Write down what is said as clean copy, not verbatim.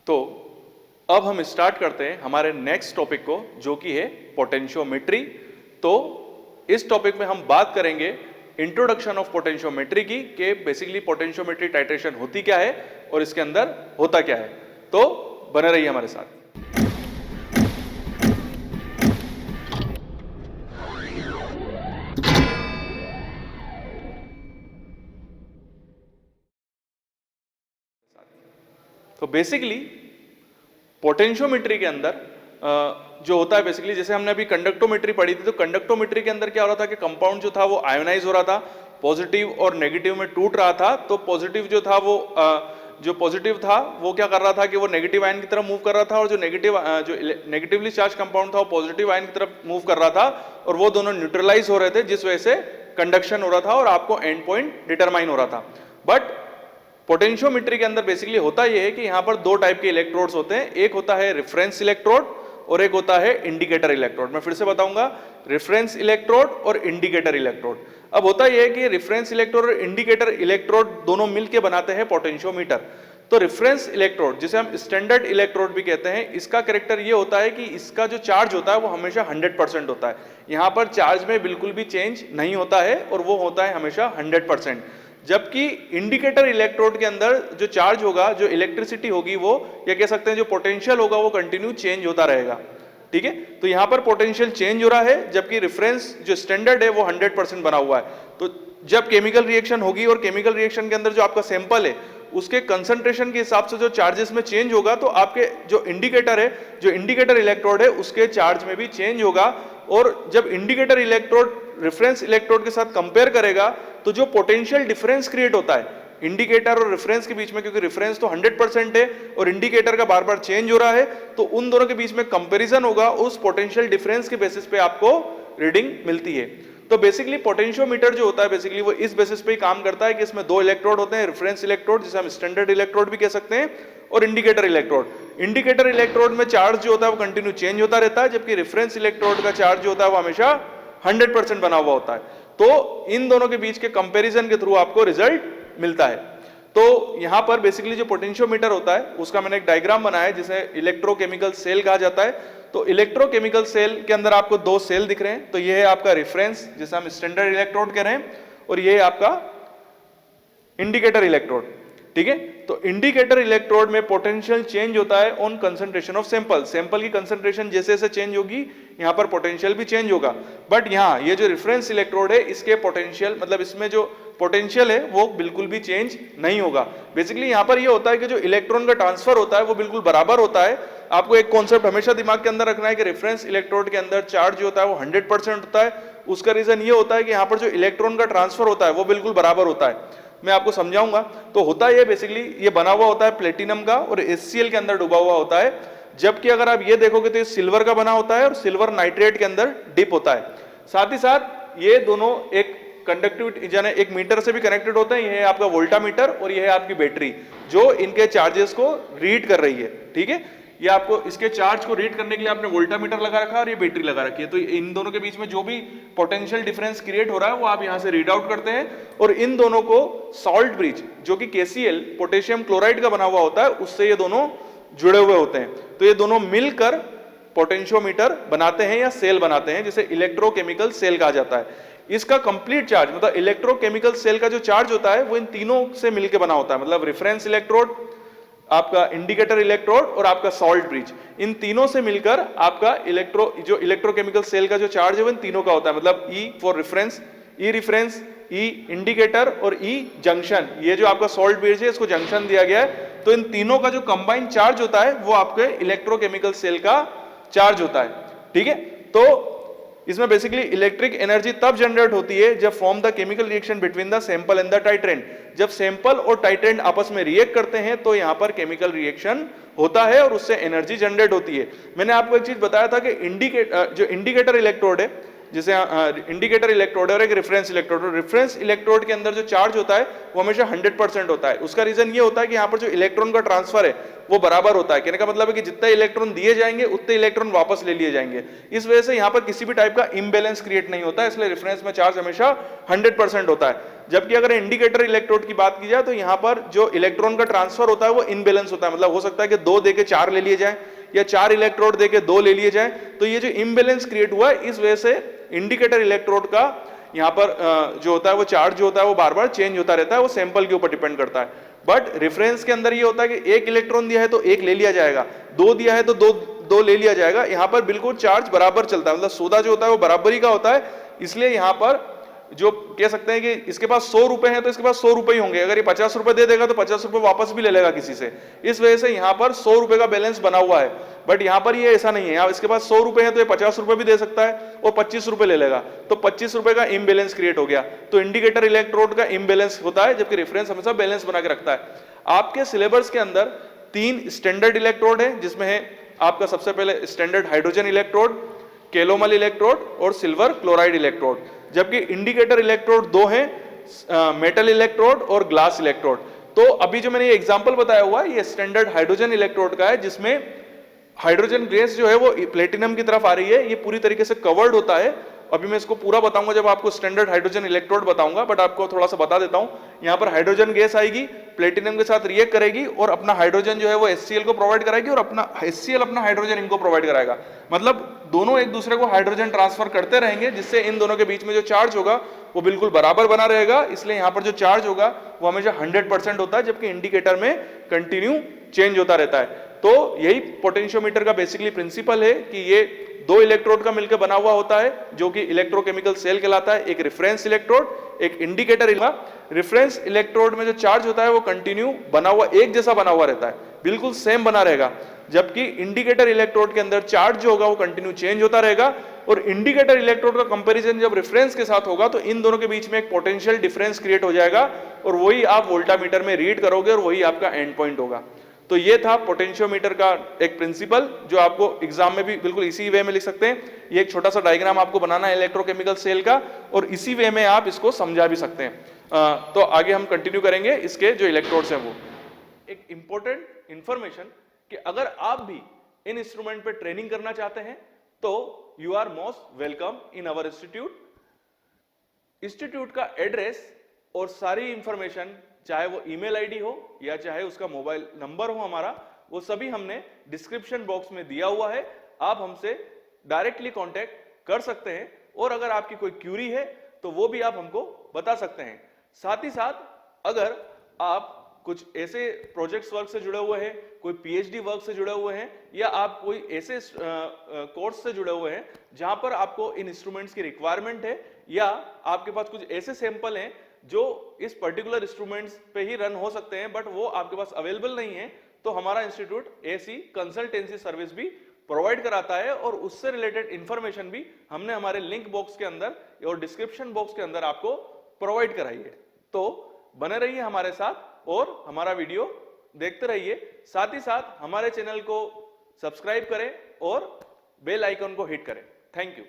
तो अब हम स्टार्ट करते हैं हमारे नेक्स्ट टॉपिक को, जो कि है पोटेंशियोमेट्री। तो इस टॉपिक में हम बात करेंगे इंट्रोडक्शन ऑफ पोटेंशियोमेट्री की, कि बेसिकली पोटेंशियोमेट्री टाइट्रेशन होती क्या है और इसके अंदर होता क्या है। तो बने रहिए हमारे साथ। तो बेसिकली पोटेंशियोमेट्री के अंदर जो होता है, बेसिकली जैसे हमने अभी कंडक्टोमेट्री पढ़ी थी, तो कंडक्टोमेट्री के अंदर क्या हो रहा था कि कंपाउंड जो था वो आयोनाइज हो रहा था, पॉजिटिव और नेगेटिव में टूट रहा था। तो पॉजिटिव जो था वो जो पॉजिटिव था वो क्या कर रहा था कि वो नेगेटिव आयन की तरफ मूव कर रहा था, और जो नेगेटिवली चार्ज कंपाउंड था वो पॉजिटिव आयन की तरफ मूव कर रहा था, और वो दोनों न्यूट्रलाइज हो रहे थे, जिस वजह से कंडक्शन हो रहा था और आपको एंड पॉइंट डिटरमाइन हो रहा था। बट पोटेंशियोमेट्री के अंदर बेसिकली होता यह है कि यहां पर दो टाइप के इलेक्ट्रोड्स होते हैं, एक होता है रेफरेंस इलेक्ट्रोड और एक होता है इंडिकेटर इलेक्ट्रोड। मैं फिर से बताऊंगा, रेफरेंस इलेक्ट्रोड और इंडिकेटर इलेक्ट्रोड। अब होता यह है कि रेफरेंस इलेक्ट्रोड और इंडिकेटर इलेक्ट्रोड दोनों मिलकर बनाते हैं पोटेंशियोमीटर। तो रेफरेंस इलेक्ट्रोड, जिसे हम स्टैंडर्ड इलेक्ट्रोड भी कहते हैं, इसका कैरेक्टर ये होता है कि इसका जो चार्ज होता है वो हमेशा 100% होता है। यहां पर चार्ज में बिल्कुल भी चेंज नहीं होता है और वो होता है हमेशा 100%। जबकि इंडिकेटर इलेक्ट्रोड के अंदर जो चार्ज होगा, जो इलेक्ट्रिसिटी होगी, वो या कह सकते हैं जो पोटेंशियल होगा वो कंटिन्यू चेंज होता रहेगा। ठीक है, तो यहां पर पोटेंशियल चेंज हो रहा है, जबकि रेफरेंस जो स्टैंडर्ड है वो 100% बना हुआ है। तो जब केमिकल रिएक्शन होगी और केमिकल रिएक्शन के अंदर जो आपका सैंपल है उसके कंसंट्रेशन के हिसाब से जो चार्जेस में चेंज होगा, तो आपके जो इंडिकेटर है, जो इंडिकेटर इलेक्ट्रोड है, उसके चार्ज में भी चेंज होगा। और जब इंडिकेटर इलेक्ट्रोड रेफरेंस इलेक्ट्रोड के साथ कंपेयर करेगा, तो जो पोटेंशियल डिफरेंस क्रिएट होता है इंडिकेटर और रेफरेंस के बीच में, क्योंकि रेफरेंस तो 100% है और इंडिकेटर का बार बार चेंज हो रहा है, तो उन दोनों के बीच में कंपैरिजन होगा, उस पोटेंशियल डिफरेंस के बेसिस पे आपको रीडिंग मिलती है। तो बेसिकली पोटेंशियोमीटर जो होता है, बेसिकली वो इस बेसिस पे ही काम करता है कि इसमें दो इलेक्ट्रोड होते हैं, रेफरेंस इलेक्ट्रोड जिसे हम स्टैंडर्ड इलेक्ट्रोड भी कह सकते हैं, और इंडिकेटर इलेक्ट्रोड। इंडिकेटर इलेक्ट्रोड में चार्ज जो होता है वो कंटिन्यू चेंज होता रहता है, जबकि रेफरेंस इलेक्ट्रोड का चार्ज जो होता है वो हमेशा 100% बना हुआ होता है। तो इन दोनों के बीच के कंपैरिजन के थ्रू आपको रिजल्ट मिलता है। तो यहां पर बेसिकली जो पोटेंशियोमीटर होता है उसका मैंने एक डायग्राम बनाया है, जिसे इलेक्ट्रोकेमिकल सेल कहा जाता है। तो इलेक्ट्रोकेमिकल सेल के अंदर आपको दो सेल दिख रहे हैं। तो ये है आपका रेफरेंस, जिसे हम स्टैंडर्ड इलेक्ट्रोड कह रहे हैं, और ये है आपका इंडिकेटर इलेक्ट्रोड। ठीक है, तो इंडिकेटर इलेक्ट्रोड में पोटेंशियल चेंज होता है on concentration of sample. Sample की कंसंट्रेशन जैसे जैसे चेंज होगी, यहां पर पोटेंशियल भी चेंज होगा। बट यहां ये जो रेफरेंस इलेक्ट्रोड है, इसके पोटेंशियल, मतलब इसमें जो पोटेंशियल है वो बिल्कुल भी चेंज नहीं होगा। बेसिकली यहां पर ये होता है कि जो इलेक्ट्रॉन का ट्रांसफर होता है वो बिल्कुल बराबर होता है। आपको एक कॉन्सेप्ट हमेशा दिमाग के अंदर रखना है कि रेफरेंस इलेक्ट्रोड के अंदर चार्ज जो होता है वो 100% होता है। उसका रीजन ये होता है कि यहां पर जो इलेक्ट्रॉन का ट्रांसफर होता है वो बिल्कुल बराबर होता है। मैं आपको समझाऊंगा। तो होता है ये बेसिकली, ये बना हुआ होता है प्लेटिनम का और HCl के अंदर डूबा हुआ होता है। जबकि अगर आप ये देखोगे तो ये सिल्वर का बना होता है और सिल्वर नाइट्रेट के अंदर डिप होता है। साथ ही साथ ये दोनों एक कंडक्टिविटी यानी एक मीटर से भी कनेक्टेड होते हैं। ये है आपका वोल्टामीटर और ये है आपकी बैटरी, जो इनके चार्जेस को रीड कर रही है। ठीक है, ये आपको इसके चार्ज को रीड करने के लिए आपने वोल्टामीटर लगा रखा है और ये बैटरी लगा रखी है। तो इन दोनों के बीच में जो भी पोटेंशियल डिफरेंस क्रिएट हो रहा है वो आप यहां से रीड आउट करते हैं। और इन दोनों को सॉल्ट ब्रिज, जो कि KCl पोटेशियम क्लोराइड का बना हुआ होता है, उससे ये दोनों जुड़े हुए होते हैं। तो ये दोनों मिलकर पोटेंशियोमीटर बनाते हैं या सेल बनाते हैं, जिसे इलेक्ट्रोकेमिकल सेल कहा जाता है। इसका कंप्लीट चार्ज, मतलब इलेक्ट्रोकेमिकल सेल का जो चार्ज होता है वो इन तीनों से मिलकर बना होता है। मतलब रेफरेंस इलेक्ट्रोड, आपका इंडिकेटर इलेक्ट्रोड और आपका सॉल्ट ब्रिज, इन तीनों से मिलकर आपका जो इलेक्ट्रोकेमिकल सेल का जो चार्ज है वो इन तीनों का होता है। मतलब E for reference, E reference, E indicator और E जंक्शन। ये जो आपका सॉल्ट ब्रिज है इसको जंक्शन दिया गया है। तो इन तीनों का जो कंबाइंड चार्ज होता है वो आपके इलेक्ट्रोकेमिकल सेल का चार्ज होता है। ठीक है, तो इसमें बेसिकली इलेक्ट्रिक एनर्जी तब जनरेट होती है जब form the chemical reaction between the sample and the titrant. जब सैंपल और टाइट्रेंट आपस में रिएक्ट करते हैं तो यहां पर केमिकल रिएक्शन होता है और उससे एनर्जी जनरेट होती है। मैंने आपको एक चीज बताया था कि जो इंडिकेटर इलेक्ट्रोड है, जैसे इंडिकेटर इलेक्ट्रोड और एक रेफरेंस इलेक्ट्रोड। रेफरेंस इलेक्ट्रोड के अंदर जो चार्ज होता है वो हमेशा 100% होता है। उसका रीजन ये होता है कि यहाँ पर जो इलेक्ट्रॉन का ट्रांसफर है वो बराबर होता है। कहने का मतलब है कि जितने इलेक्ट्रॉन दिए जाएंगे उतने इलेक्ट्रॉन वापस ले लिए जाएंगे। इस वजह से यहाँ पर किसी भी टाइप का इम्बैलेंस क्रिएट नहीं होता है, इसलिए रेफरेंस में चार्ज हमेशा 100% होता है। जबकि अगर इंडिकेटर इलेक्ट्रोड की बात की जाए तो यहाँ पर जो इलेक्ट्रॉन का ट्रांसफर होता है वो इनबैलेंस होता है। मतलब हो सकता है कि 2 देके 4 ले लिए जाए या 4 इलेक्ट्रोड देके 2 ले लिए जाए। तो ये जो इम्बैलेंस क्रिएट हुआ है इस वजह से इंडिकेटर इलेक्ट्रोड का यहाँ पर जो होता है वो चार्ज जो होता है वो बार बार चेंज होता रहता है, वो सैंपल के ऊपर डिपेंड करता है। बट रेफरेंस के अंदर ये होता है कि 1 इलेक्ट्रॉन दिया है तो 1 ले लिया जाएगा, 2 दिया है तो 2 ले लिया जाएगा। यहाँ पर बिल्कुल चार्ज बराबर चलता है, मतलब सौदा जो होता है वो बराबरी का होता है। इसलिए यहाँ पर जो कह सकते हैं कि इसके पास 100 रुपए हैं तो इसके पास 100 रुपए ही होंगे, अगर ये 50 रुपए दे देगा तो 50 रुपए वापस भी ले लेगा किसी से। इस वजह से यहाँ पर 100 रुपए का बैलेंस बना हुआ है। बट यहाँ पर ये ऐसा नहीं है, यहाँ इसके पास 100 रुपए हैं तो ये 50 रुपए भी दे सकता है और 25 रुपए ले लेगा, तो 25 रुपए का इम्बैलेंस क्रिएट हो गया। तो इंडिकेटर इलेक्ट्रोड का इम्बैलेंस होता है, जबकि रेफरेंस हमेशा बैलेंस बना के रखता है। आपके सिलेबस के अंदर 3 स्टैंडर्ड इलेक्ट्रोड है, जिसमें है आपका सबसे पहले standard hydrogen electrode, calomel electrode और सिल्वर क्लोराइड इलेक्ट्रोड। जबकि इंडिकेटर इलेक्ट्रोड 2 हैं, मेटल इलेक्ट्रोड और ग्लास इलेक्ट्रोड। तो अभी जो मैंने ये एग्जांपल बताया हुआ है ये स्टैंडर्ड हाइड्रोजन इलेक्ट्रोड का है, जिसमें हाइड्रोजन गैस जो है वो प्लेटिनम की तरफ आ रही है, ये पूरी तरीके से कवर्ड होता है। अभी मैं इसको पूरा बताऊंगा जब आपको स्टैंडर्ड हाइड्रोजन इलेक्ट्रोड बताऊंगा, बट आपको थोड़ा सा बता देता हूं। यहाँ पर हाइड्रोजन गैस आएगी, प्लेटिनम के साथ रिएक्ट करेगी और अपना हाइड्रोजन जो है वो HCl को प्रोवाइड कराएगी और अपना HCl अपना हाइड्रोजन इनको प्रोवाइड कराएगा। मतलब दोनों एक दूसरे को हाइड्रोजन ट्रांसफर करते रहेंगे, जिससे इन दोनों के बीच में जो चार्ज होगा वो बिल्कुल बराबर बना रहेगा। इसलिए यहाँ पर जो चार्ज होगा वो हमेशा 100% होता है, जबकि इंडिकेटर में कंटिन्यू चेंज होता रहता है। तो यही पोटेंशियोमीटर का बेसिकली प्रिंसिपल है कि ये 2 इलेक्ट्रोड का मिलकर बना हुआ होता है, जो कि इलेक्ट्रोकेमिकल सेल कहलाता है। एक रेफरेंस इलेक्ट्रोड, एक इंडिकेटर। रेफरेंस इलेक्ट्रोड में जो चार्ज होता है वो कंटिन्यू बना हुआ, एक जैसा बना हुआ रहता है, बिल्कुल सेम बना रहेगा। जबकि इंडिकेटर इलेक्ट्रोड के अंदर चार्ज जो होगा वो कंटिन्यू चेंज होता रहेगा। और इंडिकेटर इलेक्ट्रोड का कंपैरिजन जब रेफरेंस के साथ होगा तो इन दोनों के बीच में एक पोटेंशियल डिफरेंस क्रिएट हो जाएगा और वही आप वोल्टामीटर में रीड करोगे और वही आपका एंड पॉइंट होगा। तो ये था पोटेंशियोमीटर का एक प्रिंसिपल, जो आपको एग्जाम में भी बिल्कुल इसी वे में लिख सकते हैं। ये एक छोटा सा डायग्राम आपको बनाना है इलेक्ट्रोकेमिकल सेल का, और इसी वे में आप इसको समझा भी सकते हैं। तो आगे हम कंटिन्यू करेंगे इसके जो इलेक्ट्रोड्स हैं वो। एक इंपॉर्टेंट इंफॉर्मेशन कि अगर आप भी इन इंस्ट्रूमेंट पे ट्रेनिंग करना चाहते हैं तो you are most welcome in our institute. Institute का एड्रेस और सारी इंफॉर्मेशन, चाहे वो ईमेल आईडी हो या चाहे उसका मोबाइल नंबर हो हमारा, वो सभी हमने डिस्क्रिप्शन बॉक्स में दिया हुआ है। आप हमसे डायरेक्टली कांटेक्ट कर सकते हैं और अगर आपकी कोई क्यूरी है तो वो भी आप हमको बता सकते हैं। साथ ही साथ अगर आप कुछ ऐसे प्रोजेक्ट्स वर्क से जुड़े हुए हैं, कोई पीएचडी वर्क से जुड़े हुए हैं, या आप कोई ऐसे कोर्स से जुड़े हुए हैं जहां पर आपको इन इंस्ट्रूमेंट्स की रिक्वायरमेंट है, या आपके पास कुछ ऐसे सैंपल हैं जो इस पर्टिकुलर इंस्ट्रूमेंट्स पे ही रन हो सकते हैं बट वो आपके पास अवेलेबल नहीं है, तो हमारा इंस्टीट्यूट ऐसी कंसल्टेंसी सर्विस भी प्रोवाइड कराता है और उससे रिलेटेड इंफॉर्मेशन भी हमने हमारे लिंक बॉक्स के अंदर और डिस्क्रिप्शन बॉक्स के अंदर आपको प्रोवाइड कराई है। तो बने रहिए हमारे साथ और हमारा वीडियो देखते रहिए। साथ ही साथ हमारे चैनल को सब्सक्राइब करें और बेल आइकन को हिट करें। Thank you.